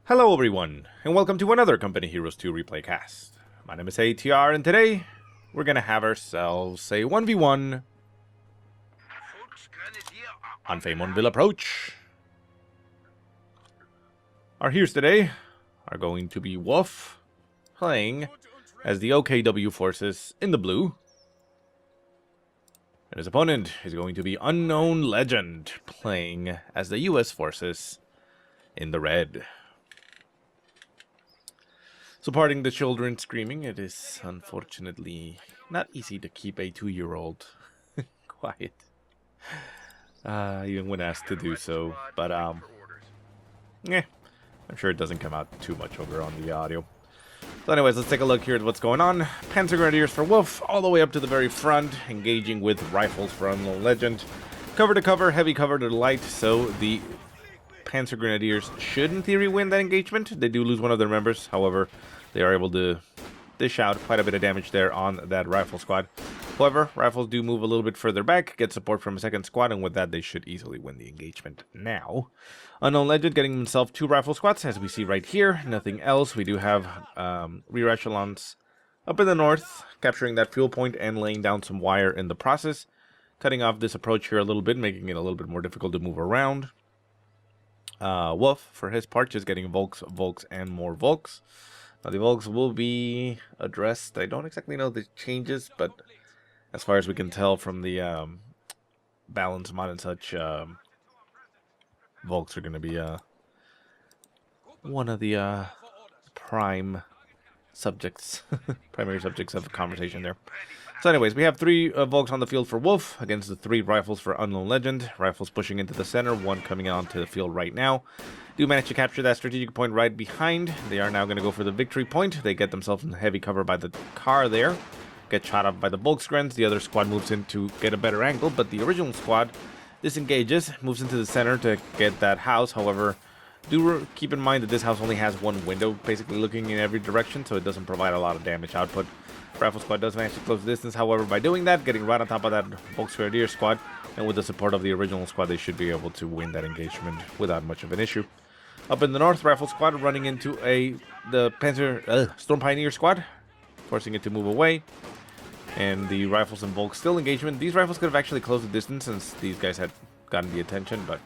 Hello everyone, and welcome to another Company Heroes 2 replay cast. My name is ATR, and today we're gonna have ourselves a 1v1 on Faymonville Approach. Our heroes today are going to be Wuff, playing as the OKW forces in the blue. And his opponent is going to be Unknown Legend, playing as the US forces in the red. Supporting the children screaming, it is unfortunately not easy to keep a 2-year-old quiet, even when asked to do so. But I'm sure it doesn't come out too much over on the audio. So anyways, let's take a look here at what's going on. Panzer Grenadiers for Wuff, all the way up to the very front, engaging with rifles for Unknown Legend. Cover to cover, heavy cover to light, so the Panzer Grenadiers should, in theory, win that engagement. They do lose one of their members, however, they are able to dish out quite a bit of damage there on that rifle squad. However, rifles do move a little bit further back, get support from a second squad, and with that, they should easily win the engagement now. Unknown Legend getting himself 2 rifle squads, as we see right here. Nothing else. We do have rear echelons up in the north, capturing that fuel point and laying down some wire in the process. Cutting off this approach here a little bit, making it a little bit more difficult to move around. Wuff, for his part, just getting Volks, and more Volks. Now, the Volks will be addressed. I don't exactly know the changes, but as far as we can tell from the balance mod and such, Volks are going to be one of the primary subjects of conversation there. So anyways, we have 3 Volks on the field for Wuff against the 3 rifles for Unknown Legend. Rifles pushing into the center, 1 coming onto the field right now. Do manage to capture that strategic point right behind. They are now going to go for the victory point. They get themselves in heavy cover by the car there. Get shot up by the Volksgrens. The other squad moves in to get a better angle, but the original squad disengages, moves into the center to get that house. However, do keep in mind that this house only has 1 window, basically looking in every direction, so it doesn't provide a lot of damage output. Rifle squad does manage to close the distance, however, by doing that, getting right on top of that Volksgrenadier squad, and with the support of the original squad, they should be able to win that engagement without much of an issue. Up in the north, Rifle squad running into the Panzer Storm Pioneer squad, forcing it to move away. And the rifles and Volks still engagement. These rifles could have actually closed the distance since these guys had gotten the attention, but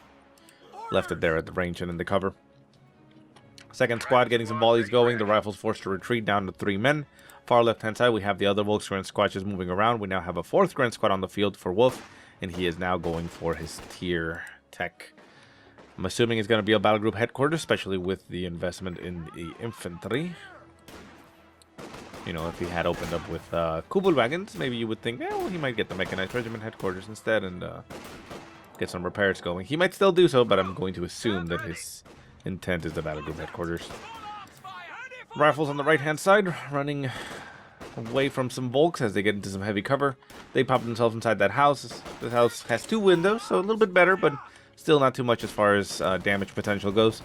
left it there at the range and in the cover. Second squad getting some volleys going. The rifles forced to retreat down to 3 men. Far left-hand side, we have the other Volksgren squad just moving around. We now have a 4th Gren squad on the field for Wuff, and he is now going for his tier tech. I'm assuming it's going to be a battle group headquarters, especially with the investment in the infantry. You know, if he had opened up with Kubel wagons, maybe you would think, well, he might get the mechanized regiment headquarters instead and get some repairs going. He might still do so, but I'm going to assume that his intent is the battle group headquarters. Rifles on the right-hand side, running away from some Volks as they get into some heavy cover. They pop themselves inside that house. This house has 2 windows, so a little bit better, but still not too much as far as damage potential goes.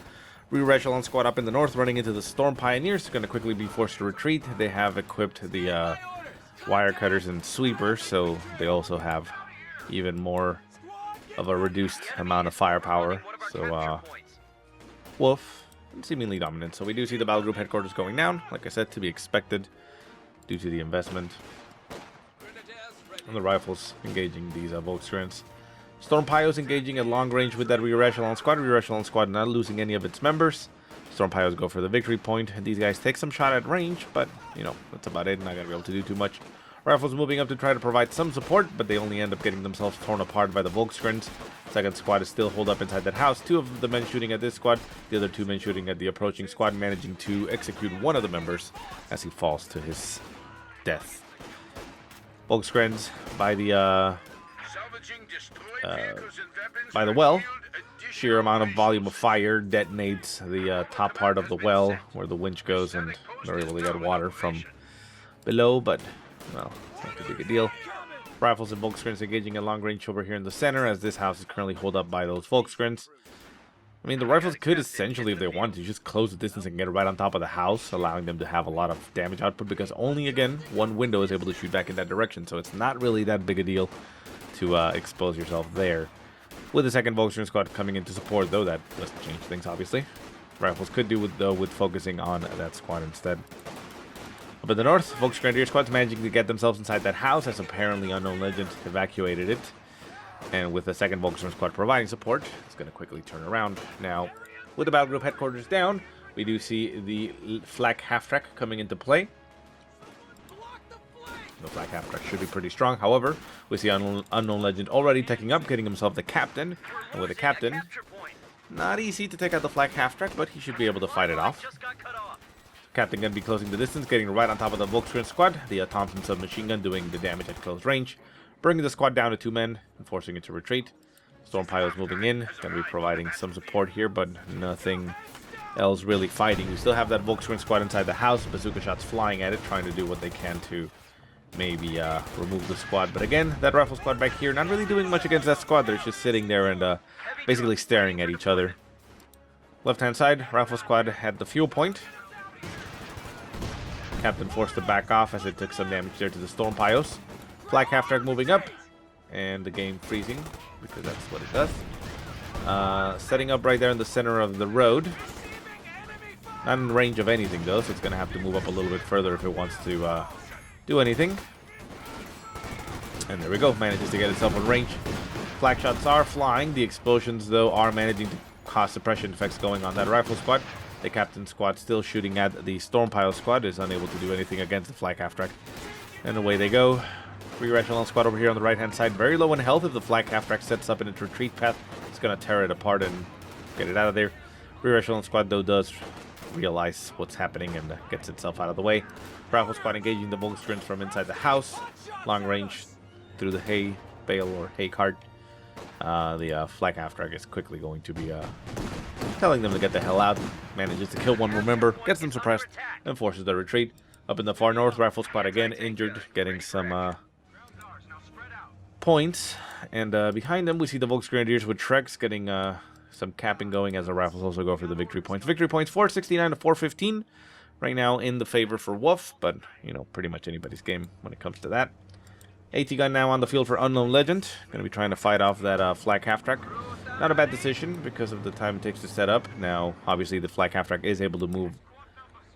Rear echelon squad up in the north, running into the Storm Pioneers. Going to quickly be forced to retreat. They have equipped the wire cutters and sweepers, so they also have even more of a reduced amount of firepower. So, Wuff, seemingly dominant. So we do see the battle group headquarters going down, like I said, to be expected due to the investment. And the rifles engaging these Volksgrens. Storm Pyos engaging at long range with that rear echelon squad. Rear echelon squad not losing any of its members. Storm Pyos go for the victory point. And these guys take some shot at range, but, you know, that's about it. Not going to be able to do too much. Rifles moving up to try to provide some support, but they only end up getting themselves torn apart by the Volksgrens. Second squad is still holed up inside that house. 2 of the men shooting at this squad. The other 2 men shooting at the approaching squad, managing to execute one of the members as he falls to his death. Volksgrens by the well. Sheer amount of volume of fire detonates the top part of the well where the winch goes, and they're able to get water from below, but, well, it's not too big a deal. Rifles and Volksgrens engaging at long range over here in the center, as this house is currently held up by those Volksgrens. I mean, the rifles could essentially, if they wanted to, just close the distance and get right on top of the house, allowing them to have a lot of damage output, because only, again, 1 window is able to shoot back in that direction, so it's not really that big a deal to expose yourself there. With the second Volksgren squad coming in to support, though, that doesn't change things, obviously. Rifles could do with, though, with focusing on that squad instead. Up in the north, Volksgrenadier squad's managing to get themselves inside that house, as apparently Unknown Legend evacuated it. And with the second Volksgren squad providing support, it's going to quickly turn around. Now, with the battle group headquarters down, we do see the flak half-track coming into play. The flak half-track should be pretty strong. However, we see Unknown Legend already taking up, getting himself the captain. And with the captain, not easy to take out the flak half-track, but he should be able to fight it off. Captain going to be closing the distance, getting right on top of the Volksgren squad. The Thompson submachine gun doing the damage at close range, bringing the squad down to 2 men and forcing it to retreat. Storm Pilo's moving in, going to be providing some support here, but nothing else really fighting. We still have that Volksgren squad inside the house, bazooka shots flying at it, trying to do what they can to maybe remove the squad. But again, that rifle squad back here, not really doing much against that squad. They're just sitting there and basically staring at each other. Left-hand side, rifle squad had the fuel point. Captain forced to back off as it took some damage there to the Storm Pios. Flak half-track moving up, and the game freezing, because that's what it does. Setting up right there in the center of the road. Not in range of anything, though, so it's going to have to move up a little bit further if it wants to do anything. And there we go, manages to get itself in range. Flak shots are flying. The explosions, though, are managing to cause suppression effects going on that rifle squad. The captain squad still shooting at the Storm Pile squad, is unable to do anything against the flak half-track. And away they go. Rear echelon squad over here on the right-hand side, very low in health. If the flak half-track sets up in its retreat path, it's going to tear it apart and get it out of there. Rear echelon squad, though, does realize what's happening and gets itself out of the way. Rifle squad engaging the Volksgrens from inside the house. Long range through the hay bale or hay cart. The flak half-track is quickly going to be telling them to get the hell out. Manages to kill one, remember, gets them suppressed, and forces the retreat. Up in the far north, rifle squad again injured, getting some points. And behind them, we see the Volksgrenadiers with Trex getting some capping going as the rifles also go for the victory points. Victory points 469 to 415. Right now in the favor for Wuff, but, you know, pretty much anybody's game when it comes to that. AT gun now on the field for Unknown Legend. Going to be trying to fight off that flak half-track. Not a bad decision because of the time it takes to set up. Now, obviously, the flak half-track is able to move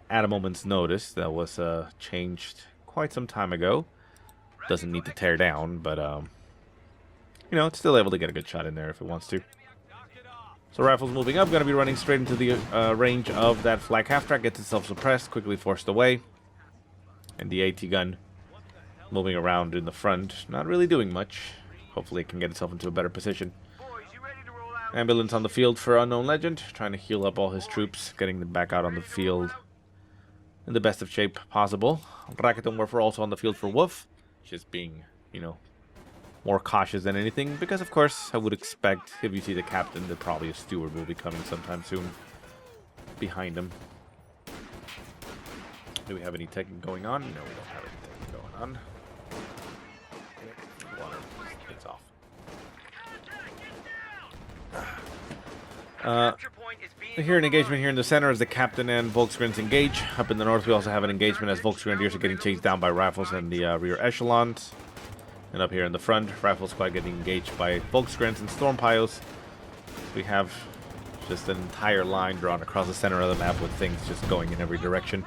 at a moment's notice. That was changed quite some time ago. Doesn't need to tear down, but, you know, it's still able to get a good shot in there if it wants to. So rifles moving up, going to be running straight into the range of that flak half-track. Gets itself suppressed, quickly forced away. And the AT gun moving around in the front, not really doing much. Hopefully it can get itself into a better position. Ambulance on the field for Unknown Legend, trying to heal up all his troops, getting them back out on the field in the best of shape possible. Racket and Warfare also on the field for Wuff, just being, you know, more cautious than anything, because of course I would expect if you see the captain that probably a steward will be coming sometime soon behind him. Do we have any taking going on? No, we don't have any taking going on. Water gets off. Here an engagement here in the center as the captain and Volksgrens engage. Up in the north we also have an engagement as Volksgrenadiers are getting chased down by rifles and the rear echelons. And up here in the front, rifle squad getting engaged by Volksgrens and Storm Pios. We have just an entire line drawn across the center of the map with things just going in every direction.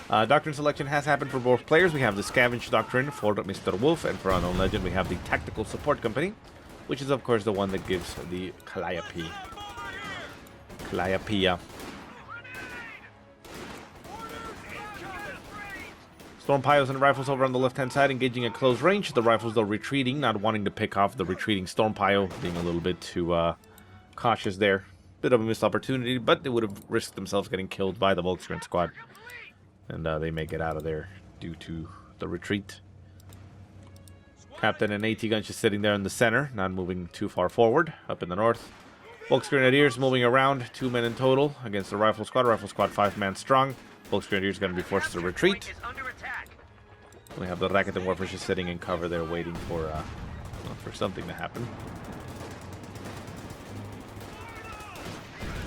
Doctrine selection has happened for both players. We have the Scavenge Doctrine for Mr. Wolf, and for Unknown Legend we have the Tactical Support Company, which is of course the one that gives the Calliope. Storm Pios and rifles over on the left-hand side, engaging at close range. The rifles, though, retreating, not wanting to pick off the retreating Storm Pio, being a little bit too cautious there. Bit of a missed opportunity, but they would have risked themselves getting killed by the Volksgren squad. And they may get out of there due to the retreat. Captain and AT guns just sitting there in the center, not moving too far forward. Up in the north, Volksgrenadiers moving around, 2 men in total against the rifle squad. Rifle squad 5-man strong. Volksgrenadiers going to be forced to retreat. We have the Racket and Warfare just sitting in cover there, waiting for something to happen.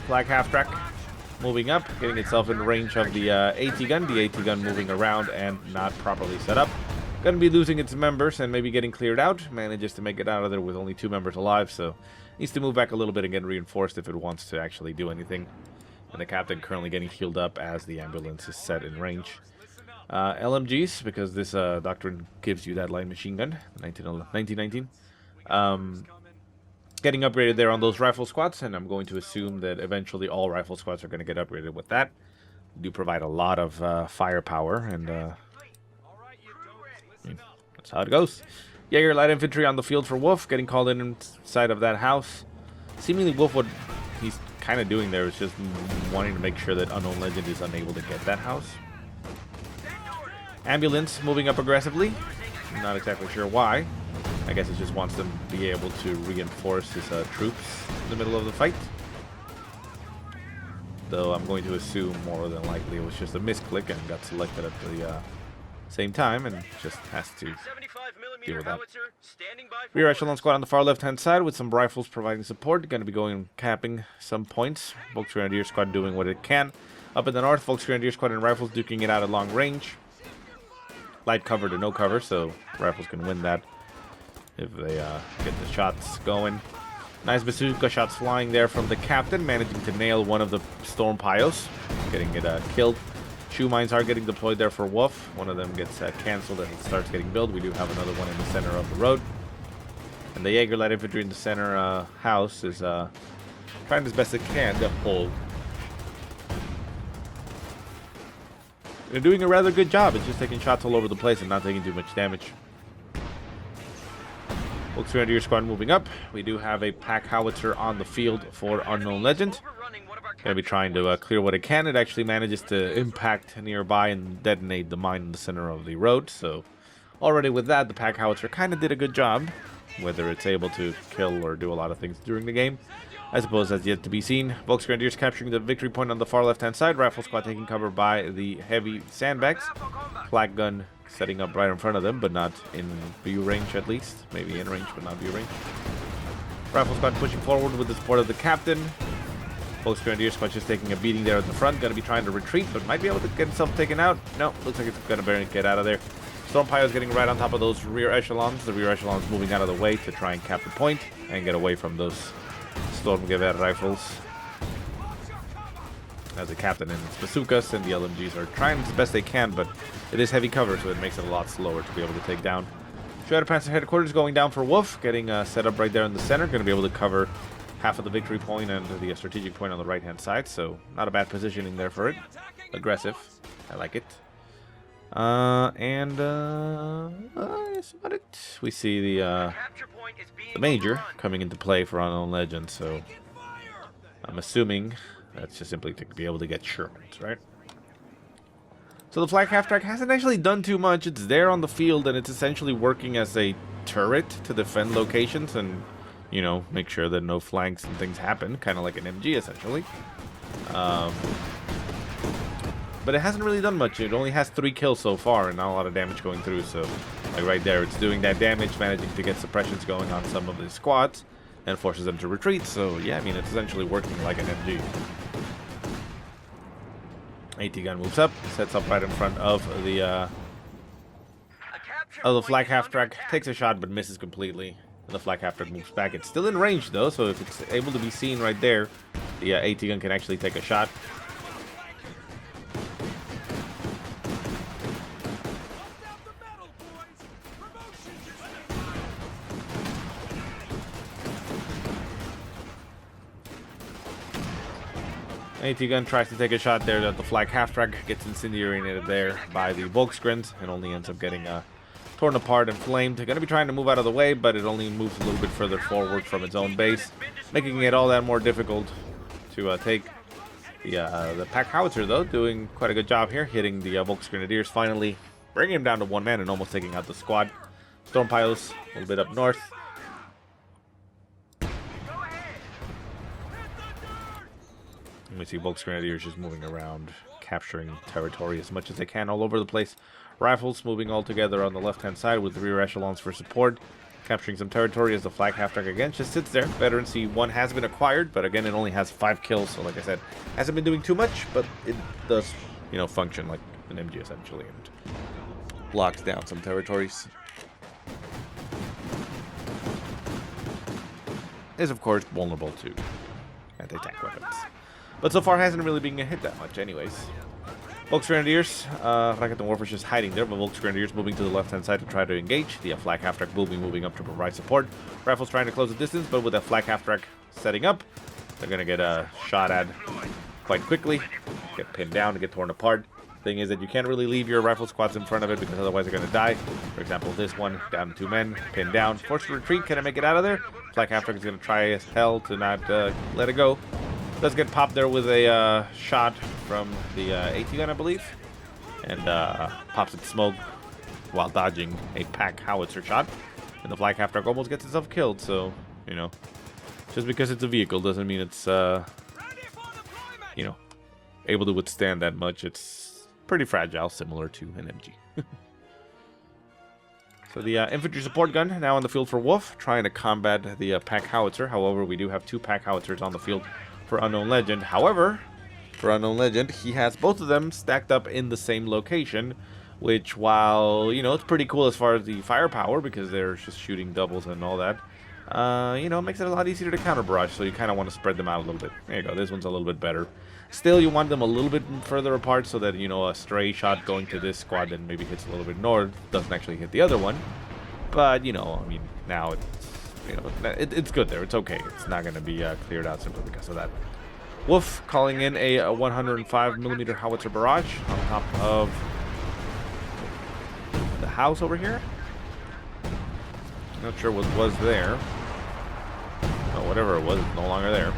Flag half-track moving up, getting itself in range of the AT gun. The AT gun moving around and not properly set up. Going to be losing its members and maybe getting cleared out. Manages to make it out of there with only 2 members alive, so needs to move back a little bit and get reinforced if it wants to actually do anything. And the captain currently getting healed up as the ambulance is set in range. LMGs, because this Doctrine gives you that light machine gun, 1919. Getting upgraded there on those rifle squads, and I'm going to assume that eventually all rifle squads are going to get upgraded with that. They do provide a lot of firepower, and that's how it goes. Jaeger light infantry on the field for Wolf, getting called in inside of that house. Seemingly Wolf, what he's kind of doing there is just wanting to make sure that Unknown Legend is unable to get that house. Ambulance moving up aggressively. I'm not exactly sure why. I guess it just wants them to be able to reinforce his troops in the middle of the fight. Though I'm going to assume more than likely it was just a misclick and got selected at the same time and just has to deal with that. Rear echelon squad on the far left-hand side with some rifles providing support. Going to be going and capping some points. Volksgrenadier squad doing what it can. Up in the north, Volksgrenadier squad and rifles duking it out at long range. Light cover to no cover, so rifles can win that if they get the shots going. Nice bazooka shots flying there from the captain, managing to nail one of the storm pios, getting it killed. Shoe mines are getting deployed there for Wuff. One of them gets cancelled as it starts getting built. We do have another one in the center of the road. And the Jaeger light infantry in the center house is trying as best it can to hold. They're doing a rather good job. It's just taking shots all over the place and not taking too much damage. Volksgrenadier squad moving up. We do have a pack howitzer on the field for Unknown Legend. Gonna be trying to clear what it can. It actually manages to impact nearby and detonate the mine in the center of the road. So already with that, the pack howitzer kind of did a good job. Whether it's able to kill or do a lot of things during the game, I suppose that's yet to be seen. Volksgrenadiers capturing the victory point on the far left-hand side. Rifle squad taking cover by the heavy sandbags. Flak gun setting up right in front of them, but not in view range at least. Maybe in range, but not view range. Rifle squad pushing forward with the support of the captain. Volksgrenadier squad just taking a beating there at the front. Going to be trying to retreat, but might be able to get itself taken out. No, looks like it's going to barely get out of there. Storm Pyro is getting right on top of those rear echelons. The rear echelons moving out of the way to try and cap the point and get away from those Stormgewehr rifles. As the captain and its bazookas and the LMGs are trying as best they can, but it is heavy cover, so it makes it a lot slower to be able to take down. Panzer headquarters going down for Wolf, getting set up right there in the center. Going to be able to cover half of the victory point and the strategic point on the right-hand side, so not a bad positioning there for it. Aggressive. I like it. That's about it. We see the Major coming into play for Unknown Legend, so I'm assuming that's just simply to be able to get Shermans, right? So the flak half-track hasn't actually done too much. It's there on the field, and it's essentially working as a turret to defend locations and, you know, make sure that no flanks and things happen, kind of like an MG, essentially. But it hasn't really done much. It only has 3 kills so far and not a lot of damage going through. So, like right there, it's doing that damage, managing to get suppressions going on some of the squads and forces them to retreat. So, yeah, I mean, it's essentially working like an MG. AT gun moves up, sets up right in front of the flak half-track, takes a shot but misses completely. And the flak half-track moves back. It's still in range, though, so if it's able to be seen right there, the AT gun can actually take a shot. AT gun tries to take a shot there. That the flak half-track gets incendiated there by the Volksgrens and only ends up getting torn apart and flamed. They're going to be trying to move out of the way, but it only moves a little bit further forward from its own base, making it all that more difficult to take. The pack howitzer, though, doing quite a good job here, hitting the Volksgrenadiers, finally bringing him down to 1 man and almost taking out the squad. Storm Piles a little bit up north. We see Volksgrenadiers just moving around, capturing territory as much as they can all over the place. Rifles moving all together on the left-hand side with the rear echelons for support, capturing some territory as the flag half-track again just sits there. Veteran C1 has been acquired, but again, it only has 5 kills, so like I said, hasn't been doing too much, but it does, you know, function like an MG essentially and locks down some territories. Is of course vulnerable to anti-tank weapons. But so far hasn't really been hit that much anyways. Volksgrenadiers, Rocket and Warfare just hiding there, but Volksgrenadiers moving to the left-hand side to try to engage. The Flak Half-Track will be moving up to provide support. Rifles trying to close the distance, but with that Flak Half-Track setting up, they're going to get shot at quite quickly, get pinned down, and get torn apart. Thing is that you can't really leave your rifle squads in front of it because otherwise they're going to die. For example, this one, down 2 men, pinned down, forced to retreat. Can I make it out of there? Flak Half-Track is going to try as hell to not let it go. Does get popped there with a shot from the AT gun, I believe, and pops its smoke while dodging a pack howitzer shot. And the Flak Half-Track almost gets itself killed, so, you know, just because it's a vehicle doesn't mean it's, you know, able to withstand that much. It's pretty fragile, similar to an MG. So the infantry support gun now on the field for Wolf, trying to combat the pack howitzer. However, we do have 2 pack howitzers on the field for Unknown Legend. However, for Unknown Legend, he has both of them stacked up in the same location, which, while, you know, it's pretty cool as far as the firepower because they're just shooting doubles and all that, you know, it makes it a lot easier to counter barrage, so you kind of want to spread them out a little bit. There you go, this one's a little bit better. Still, you want them a little bit further apart so that, you know, a stray shot going to this squad that maybe hits a little bit north doesn't actually hit the other one. But, you know, I mean, now it's, you know, it's good there. It's okay. It's not going to be cleared out simply because of that. Wolf calling in a 105mm howitzer barrage on top of the house over here. Not sure what was there. Oh, whatever it was, it's no longer there.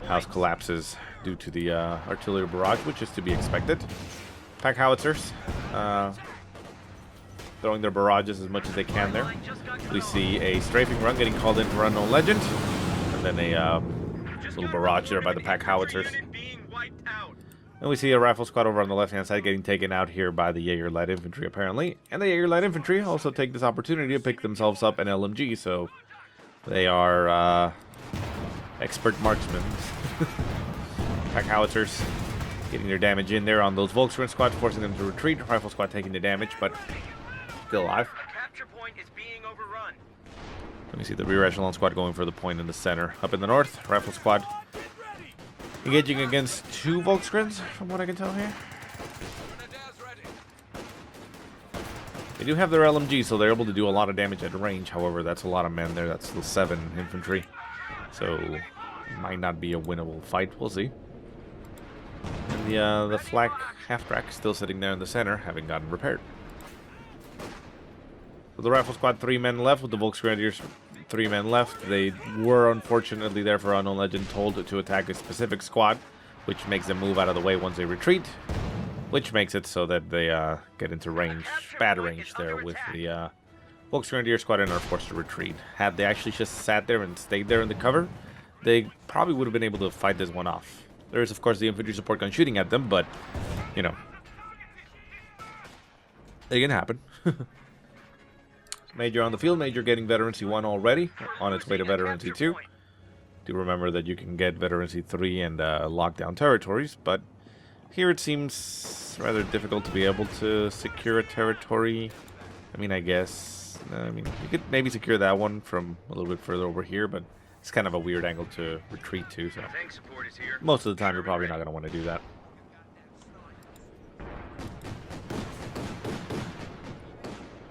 House collapses due to the artillery barrage, which is to be expected. Pack howitzers throwing their barrages as much as they can there. We see a strafing run getting called in for Unknown Legend, and then a little barrage there by the pack howitzers. And we see a rifle squad over on the left-hand side getting taken out here by the Jaeger Light Infantry, apparently. And the Jaeger Light Infantry also take this opportunity to pick themselves up an LMG, so they are expert marksmen. Pack howitzers getting their damage in there on those Volkswagen squads, forcing them to retreat. Rifle squad taking the damage, but still alive. Capture point is being overrun. Let me see the rear echelon squad going for the point in the center. Up in the north, rifle squad engaging against 2 Volkswagens, from what I can tell here. They do have their LMG, so they're able to do a lot of damage at range. However, that's a lot of men there. That's the 7 infantry. So, it might not be a winnable fight. We'll see. And the Flak Half-Track still sitting there in the center, having gotten repaired. So the rifle squad, 3 men left, with the Volksgrenadiers, 3 men left. They were unfortunately there for Unknown Legend, told to attack a specific squad, which makes them move out of the way once they retreat, which makes it so that they get into range, bad range there with the Volksgrenadier squad and are forced to retreat. Had they actually just sat there and stayed there in the cover, they probably would have been able to fight this one off. There is, of course, the infantry support gun shooting at them, but, you know, it can happen. Major on the field. Major getting Veterancy 1 already, on its way to Veterancy 2. Do remember that you can get Veterancy 3 and lock down territories, but here it seems rather difficult to be able to secure a territory. I mean, I guess, you could maybe secure that one from a little bit further over here, but it's kind of a weird angle to retreat to, so most of the time you're probably not going to want to do that.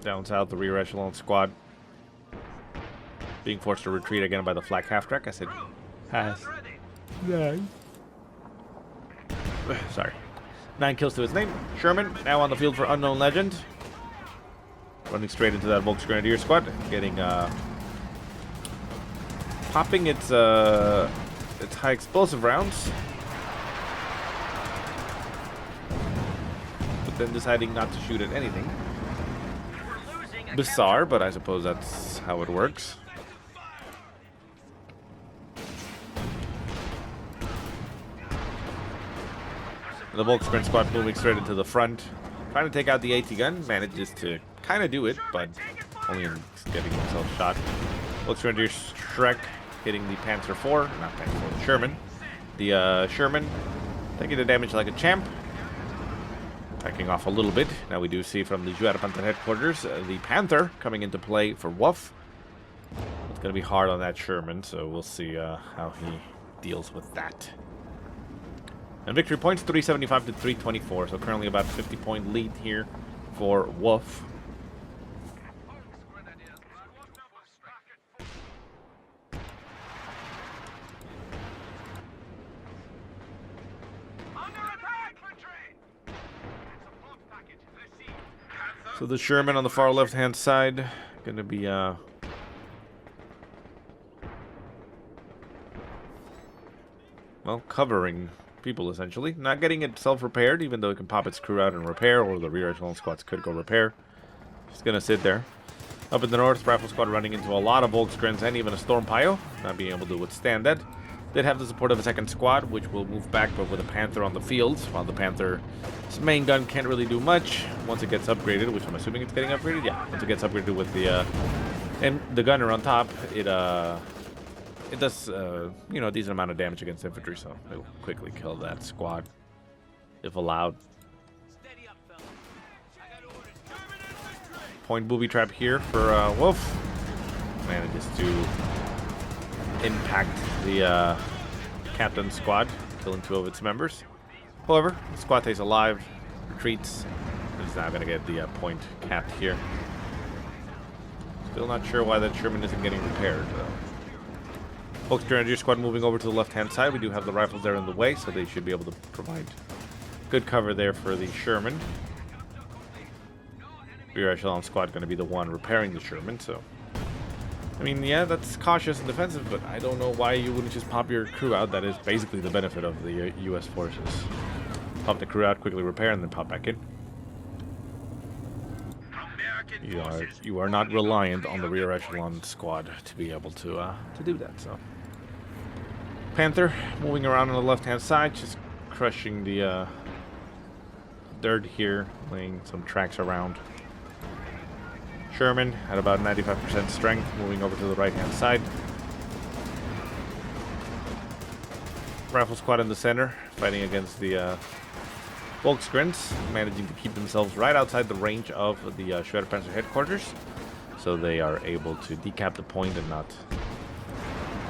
Down south, the rear echelon squad being forced to retreat again by the Flak Half-Track. I said, has. Nine. Sorry. 9 kills to his name. Sherman, now on the field for Unknown Legend. Running straight into that Volksgrenadier squad. Getting, popping its high explosive rounds. But then deciding not to shoot at anything. Bizarre, but I suppose that's how it works. The Volkswagen squad moving straight into the front, trying to take out the AT gun. Manages to kind of do it, but only in getting himself shot. Volkswagen Shrek hitting the Panzer IV, not Panzer IV, the Sherman. The Sherman taking the damage like a champ. Backing off a little bit. Now we do see from the Juerpanther headquarters the Panther coming into play for Wuff. It's going to be hard on that Sherman, so we'll see how he deals with that. And victory points 375 to 324, so currently about 50-point lead here for wuff. So the Sherman on the far left-hand side, going to be well, covering people essentially. Not getting itself repaired, even though it can pop its crew out and repair, or the rear echelon squads could go repair. Just going to sit there. Up in the north, Rifle Squad running into a lot of Volksgrens and even a Storm Pio, not being able to withstand that. Did have the support of a second squad, which will move back, but with a Panther on the field, while the Panther's main gun can't really do much once it gets upgraded, which I'm assuming it's getting upgraded. Yeah, once it gets upgraded with the and the gunner on top, it does you know, a decent amount of damage against infantry, so it'll quickly kill that squad if allowed. Point booby trap here for wuff. Manages to impact the captain's squad, killing 2 of its members. However, the squad stays alive, retreats. It's now going to get the point capped here. Still not sure why that Sherman isn't getting repaired. Folks, Grenadier squad moving over to the left-hand side. We do have the rifles there in the way, so they should be able to provide good cover there for the Sherman. Rear echelon squad going to be the one repairing the Sherman, so I mean, yeah, that's cautious and defensive, but I don't know why you wouldn't just pop your crew out. That is basically the benefit of the U.S. forces. Pop the crew out, quickly repair, and then pop back in. You are not reliant on the rear echelon squad to be able to do that. So, Panther moving around on the left-hand side, just crushing the dirt here, laying some tracks around. Sherman at about 95% strength, moving over to the right-hand side. Rifle squad in the center, fighting against the Volksgrens, managing to keep themselves right outside the range of the Schwerpanzer headquarters, so they are able to decap the point and not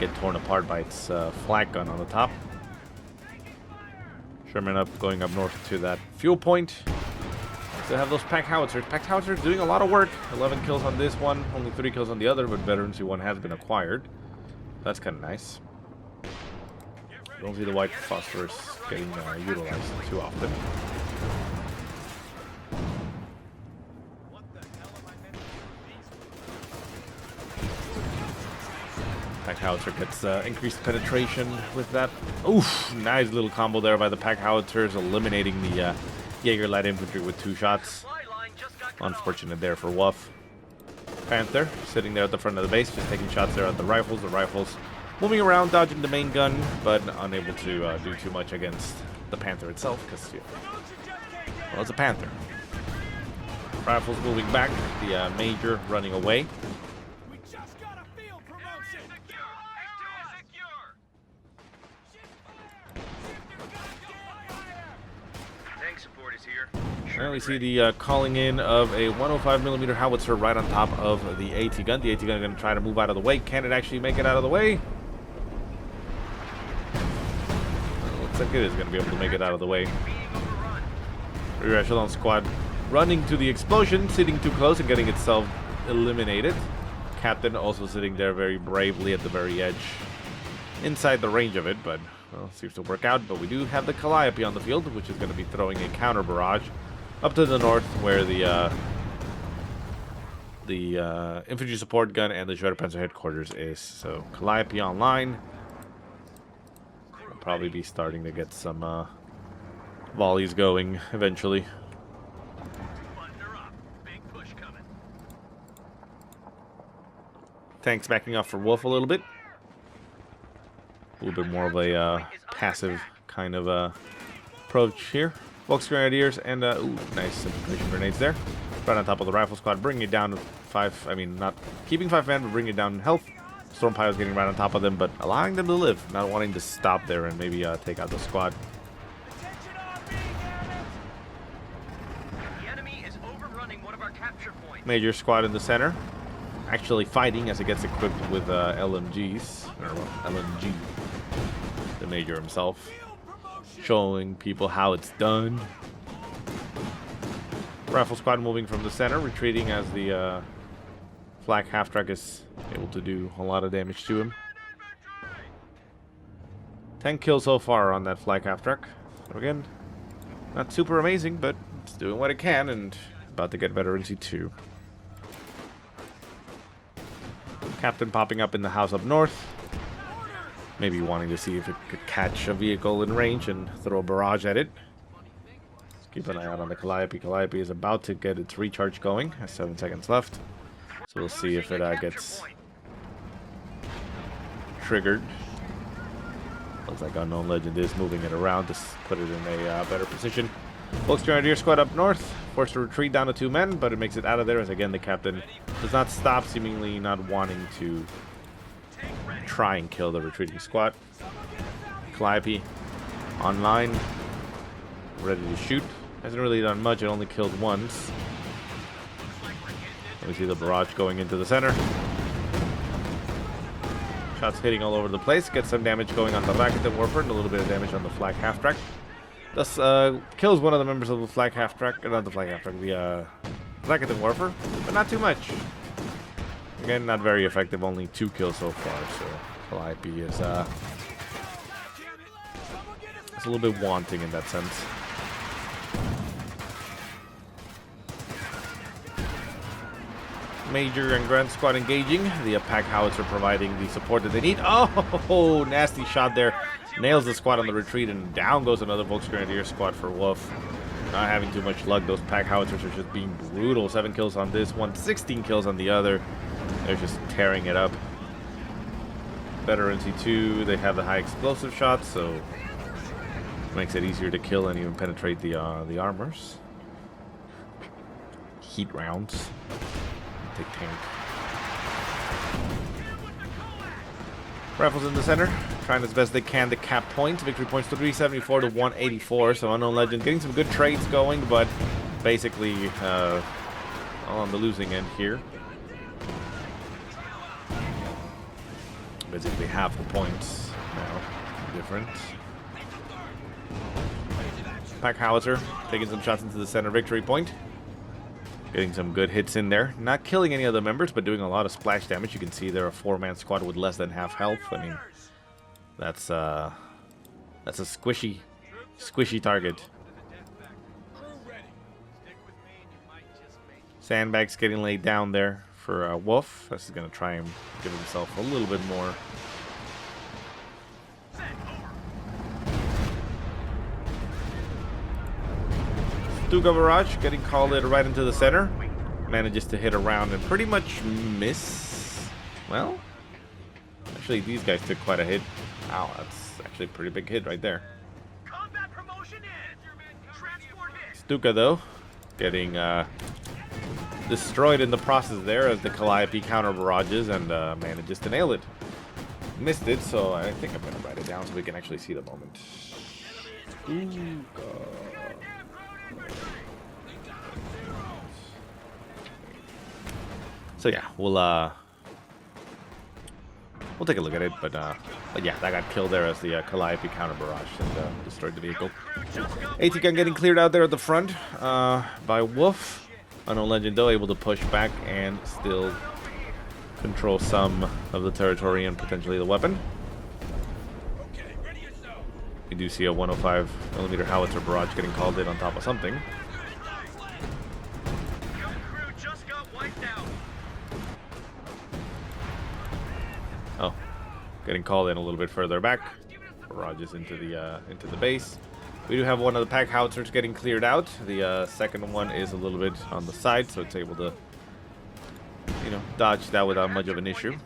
get torn apart by its flak gun on the top. Sherman going up north to that fuel point. They have those pack howitzers. Pack howitzers doing a lot of work. 11 kills on this one, only 3 kills on the other, but Veterancy 1 has been acquired. That's kind of nice. Don't see the white phosphorus getting utilized too often. Pack howitzer gets increased penetration with that. Oof! Nice little combo there by the pack howitzers, eliminating the Jaeger light infantry with 2 shots. Unfortunate there for wuff. Panther sitting there at the front of the base, just taking shots there at the rifles. The rifles moving around, dodging the main gun, but unable to do too much against the Panther itself, because, well, it's a Panther. Rifles moving back, the Major running away. Now we see the calling in of a 105mm howitzer right on top of the AT gun. The AT gun is going to try to move out of the way. Can it actually make it out of the way? Looks like it is going to be able to make it out of the way. Rear echelon squad running to the explosion, sitting too close and getting itself eliminated. Captain also sitting there very bravely at the very edge, inside the range of it, but well, seems to work out. But we do have the Calliope on the field, which is going to be throwing a counter barrage up to the north, where the infantry support gun and the Schwerpanzer headquarters is. So Calliope online. We'll probably be starting to get some volleys going eventually. Tanks backing off for wuff a little bit. A little bit more of a passive kind of approach here. Volks Grenadiers and ooh, nice infiltration grenades there. Right on top of the rifle squad, bringing it down to 5. I mean, not keeping 5 men, but bringing it down in health. Storm Pilo's getting right on top of them, but allowing them to live, not wanting to stop there and maybe take out the squad. The enemy is overrunning one of our capture points. Major squad in the center, actually fighting as it gets equipped with LMGs or LMG. Major himself, showing people how it's done. Rifle squad moving from the center, retreating as the flak half-track is able to do a lot of damage to him. 10 kills so far on that flak half-track. So again, not super amazing, but it's doing what it can, and about to get veterancy too. Captain popping up in the house up north. Maybe wanting to see if it could catch a vehicle in range and throw a barrage at it. Let's keep an eye out on the Calliope. Calliope is about to get its recharge going. Has 7 seconds left. So we'll see if it gets triggered. Looks like Unknown Legend is moving it around to put it in a better position. Volk's Grenadier squad up north, forced to retreat down to 2 men, but it makes it out of there as again the captain does not stop, seemingly not wanting to try and kill the retreating squad. Calliope online, ready to shoot. Hasn't really done much, it only killed once. We see the barrage going into the center. Shots hitting all over the place. Gets some damage going on the Rakuten Warper and a little bit of damage on the flak half-track. Thus, kills one of the members of the flak half-track, not the flak half-track, the Rakuten Warper, but not too much. Again, not very effective, only 2 kills so far, so Calliope is a little bit wanting in that sense. Major and Grand Squad engaging. The pack howitzer providing the support that they need. Oh, nasty shot there. Nails the squad on the retreat, and down goes another Volk's Grenadier squad for Wuff. Not having too much luck. Those pack howitzers are just being brutal. 7 kills on this one, 16 kills on the other. They're just tearing it up. Veterancy 2, they have the high explosive shots, so it makes it easier to kill and even penetrate the armors. Heat rounds. Take tank. Rifles in the center, trying as best they can to cap points. Victory points to 374 to 184. So Unknown Legend getting some good trades going, but basically all on the losing end here. Basically half the points now. Different. Pack howitzer taking some shots into the center victory point. Getting some good hits in there. Not killing any of the members, but doing a lot of splash damage. You can see they're a 4-man squad with less than half health. I mean, that's a squishy target. Sandbags getting laid down there for Wuff. This is going to try and give himself a little bit more. Stuka Barrage getting called it right into the center. Manages to hit around and pretty much miss. Well, actually these guys took quite a hit. Wow, that's actually a pretty big hit right there. Stuka though, getting destroyed in the process there as the Calliope counter barrages and manages to nail it. Missed it, so I think I'm gonna write it down so we can actually see the moment. So yeah, we'll take a look at it, but yeah, that got killed there as the Calliope counter barrage and destroyed the vehicle. AT gun getting cleared out there at the front by Wuff. Unknown Legend though able to push back and still control some of the territory and potentially the weapon. We do see a 105mm howitzer barrage getting called in on top of something. Oh, getting called in a little bit further back. Barrages into the base. We do have one of the pack howitzers getting cleared out. The second one is a little bit on the side, so it's able to, you know, dodge that without much of an issue.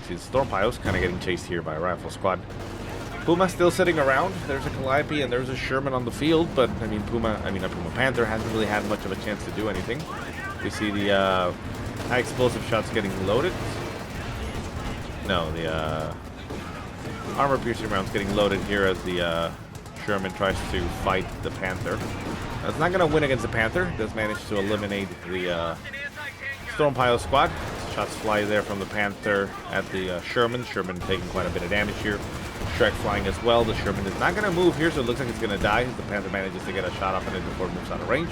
See the storm piles kind of getting chased here by a rifle squad. Puma still sitting around. There's a Calliope and there's a Sherman on the field, but I mean Panther hasn't really had much of a chance to do anything. We see the high explosive shots getting loaded. No, the armor piercing rounds getting loaded here as the Sherman tries to fight the Panther. Now, it's not going to win against the Panther. It does manage to eliminate the Stormpile squad. It's Shots fly there from the Panther at the Sherman. Sherman taking quite a bit of damage here. Shrek flying as well. The Sherman is not going to move here, so it looks like it's going to die. The Panther manages to get a shot off on it before it moves out of range.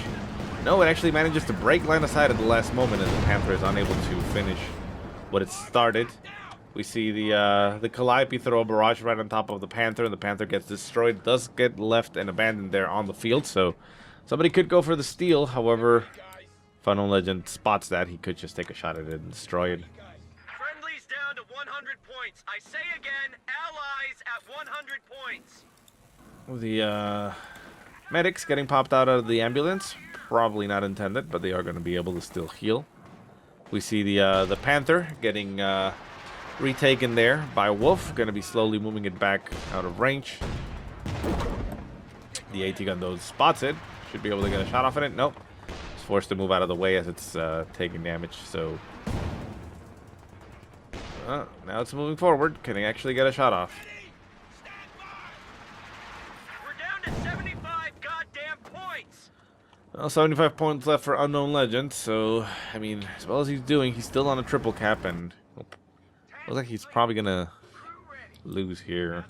No, it actually manages to break line of sight at the last moment, and the Panther is unable to finish what it started. We see the Calliope throw a barrage right on top of the Panther, and the Panther gets destroyed. It does get left and abandoned there on the field, so somebody could go for the steal. However, Unknown Legend spots that. He could just take a shot at it and destroy it. Friendly's down to 100 points. I say again, allies at 100 points. The medics getting popped out of the ambulance. Probably not intended, but they are going to be able to still heal. We see the Panther getting retaken there by Wolf. Going to be slowly moving it back out of range. The AT gun, though, spots it. Should be able to get a shot off at it. Nope. It's forced to move out of the way as it's taking damage. So now it's moving forward. Can it actually get a shot off? We're down to 75 goddamn points. Well, 75 points left for Unknown Legend. So, I mean, as well as he's doing, he's still on a triple cap, and looks like he's probably gonna lose here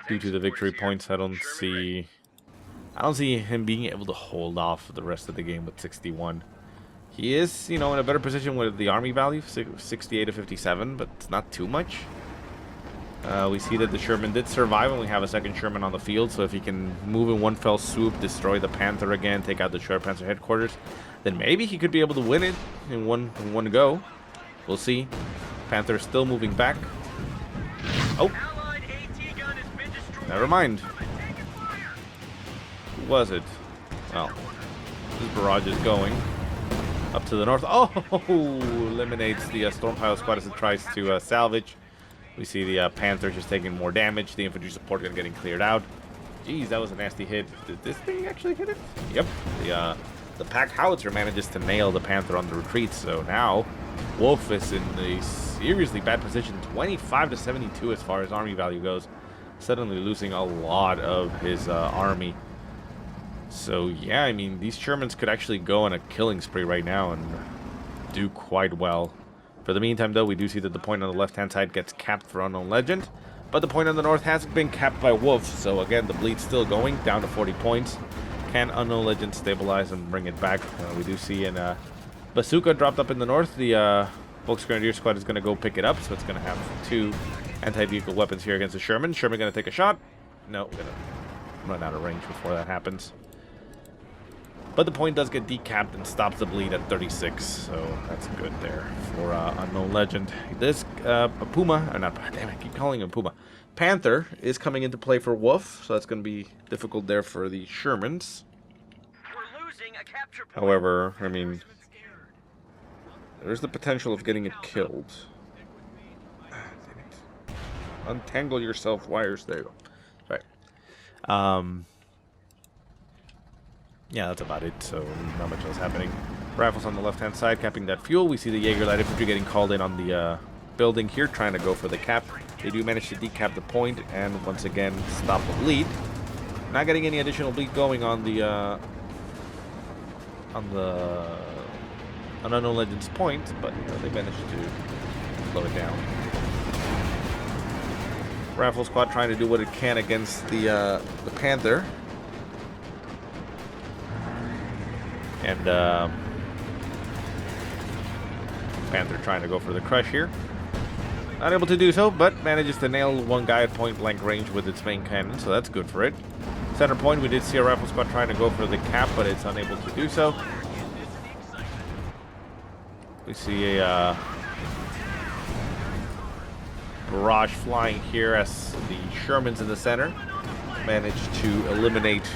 due to the victory points. I don't see him being able to hold off the rest of the game with 61. He is, in a better position with the army value, 68 to 57, but it's not too much. We see that the Sherman did survive, and we have a second Sherman on the field, so if he can move in one fell swoop, destroy the Panther again, take out the Short Panther headquarters, then maybe he could be able to win it in one go. We'll see. Panther is still moving back. Oh! Never mind. Who was it? Well, this barrage is going up to the north. Oh! Eliminates the Storm Pilot Squad as it tries to salvage. We see the Panther just taking more damage. The infantry support gun getting cleared out. Jeez, that was a nasty hit. Did this thing actually hit it? Yep. The pack howitzer manages to nail the Panther on the retreat. So now Wolf is in a seriously bad position. 25 to 72 as far as army value goes. Suddenly losing a lot of his army. So yeah, I mean, these Shermans could actually go on a killing spree right now and do quite well. For the meantime, though, we do see that the point on the left-hand side gets capped for Unknown Legend, but the point on the north has been capped by Wolf. So again, the bleed's still going, down to 40 points. Can Unknown Legend stabilize and bring it back? We do see a bazooka dropped up in the north. The Volks Grenadier Squad is going to go pick it up, so it's going to have 2 anti-vehicle weapons here against the Sherman. Sherman going to take a shot. No, going to run out of range before that happens. But the point does get decapped and stops the bleed at 36, so that's good there for Unknown Legend. This Puma, or not, damn, I keep calling him Puma. Panther is coming into play for Wolf, so that's going to be difficult there for the Shermans. We're losing a capture point. However, I mean, there's the potential of getting it killed. Untangle yourself, wires. There you go. Right. Yeah, that's about it, so not much else happening. Rifles on the left-hand side, capping that fuel. We see the Jaeger Light Infantry getting called in on the building here, trying to go for the cap. They do manage to decap the point, and once again, stop the bleed. Not getting any additional bleed going on the Unknown Legends point, but they managed to slow it down. Rifle squad trying to do what it can against the Panther. And Panther trying to go for the crush here. Not able to do so, but manages to nail one guy at point blank range with its main cannon, so that's good for it. Center point, we did see a rifle squad trying to go for the cap, but it's unable to do so. We see a barrage flying here as the Shermans in the center manage to eliminate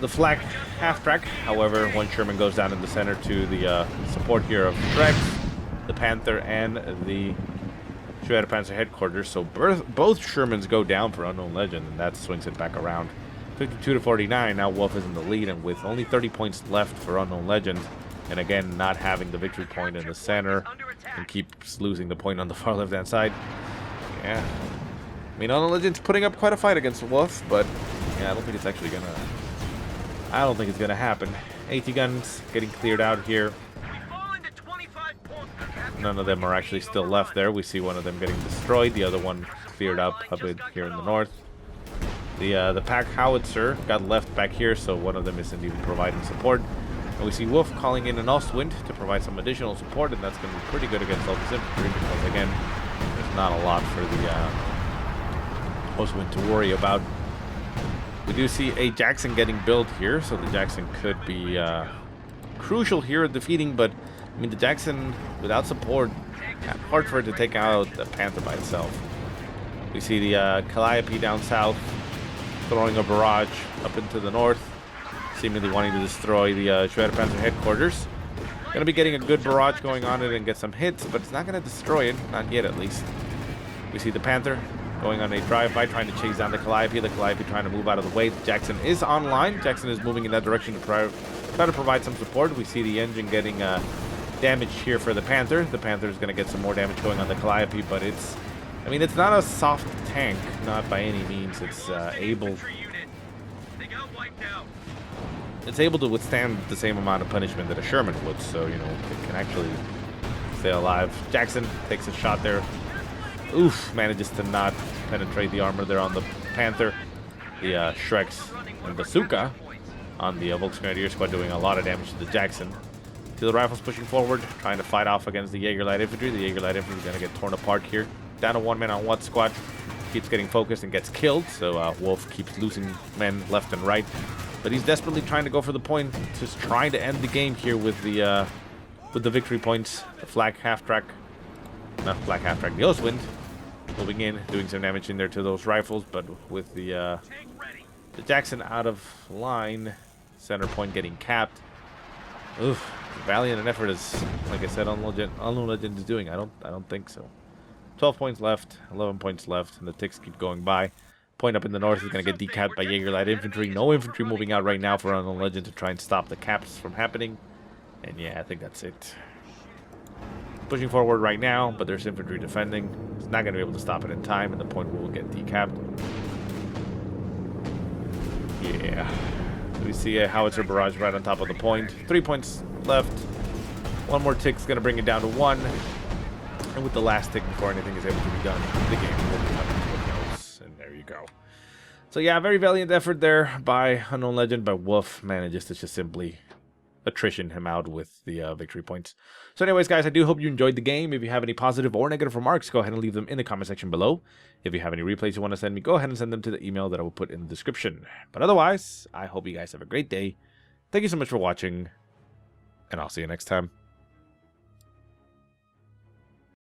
the flak half-track. However, one Sherman goes down in the center to the support here of Shrek, the Panther, and the Shredder Panzer headquarters. So both Shermans go down for Unknown Legend, and that swings it back around. 52 to 49. Now Wolf is in the lead, and with only 30 points left for Unknown Legend, and again not having the victory point in the center, and keeps losing the point on the far left-hand side. Yeah, I mean, Unknown Legend's putting up quite a fight against Wolf, but yeah, I don't think it's actually gonna. I don't think it's going to happen. AT guns getting cleared out here. none of them are actually still left there. We see one of them getting destroyed, the other one cleared up here in the north. The pack howitzer got left back here, so one of them isn't even providing support. And we see Wolf calling in an Ostwind to provide some additional support, and that's going to be pretty good against all this infantry because, again, there's not a lot for the Ostwind to worry about. We do see a Jackson getting built here, so the Jackson could be crucial here at defeating, but I mean, the Jackson without support, hard for it to take out the Panther by itself. We see the Calliope down south throwing a barrage up into the north, seemingly wanting to destroy the Schwerpanzer headquarters. Going to be getting a good barrage going on it and get some hits, but it's not going to destroy it, not yet at least. We see the Panther going on a drive-by, trying to chase down the Calliope trying to move out of the way. Jackson is online. Jackson is moving in that direction to try to provide some support. We see the engine getting damaged here for the Panther. The Panther is going to get some more damage going on the Calliope, but it's, I mean, it's not a soft tank, not by any means. It's able to withstand the same amount of punishment that a Sherman would, so, you know, it can actually stay alive. Jackson takes a shot there. Oof, manages to not penetrate the armor there on the Panther. The Shreks and Bazooka on the Volksgrenadier squad doing a lot of damage to the Jackson. To the rifles pushing forward, trying to fight off against the Jaeger Light Infantry. The Jaeger Light Infantry is going to get torn apart here. Down to one man on one squad. Keeps getting focused and gets killed, so Wolf keeps losing men left and right. But he's desperately trying to go for the point, just trying to end the game here with the victory points. The Flak half-track, not Flak half-track, the Ostwind moving in, doing some damage in there to those rifles, but with the Jackson out of line, center point getting capped. Oof, valiant an effort is, like I said, Unknown Legend is doing. I don't think so. 12 points left, 11 points left, and the ticks keep going by. Point up in the north is going to get decapped by Jaeger Light Infantry. No infantry moving out right now for Unknown Legend to try and stop the caps from happening. And yeah, I think that's it. Pushing forward right now, but there's infantry defending. It's not going to be able to stop it in time, and the point will get decapped. Yeah. We see a howitzer barrage right on top of the point. 3 points left. One more tick's going to bring it down to 1. And with the last tick before anything is able to be done, the game will be coming to a close. And there you go. So yeah, very valiant effort there by Unknown Legend, but Wolf manages to just simply attrition him out with the victory points. So anyways, guys, I do hope you enjoyed the game. If you have any positive or negative remarks, go ahead and leave them in the comment section below. If you have any replays you want to send me, go ahead and send them to the email that I will put in the description. But otherwise, I hope you guys have a great day. Thank you so much for watching, and I'll see you next time.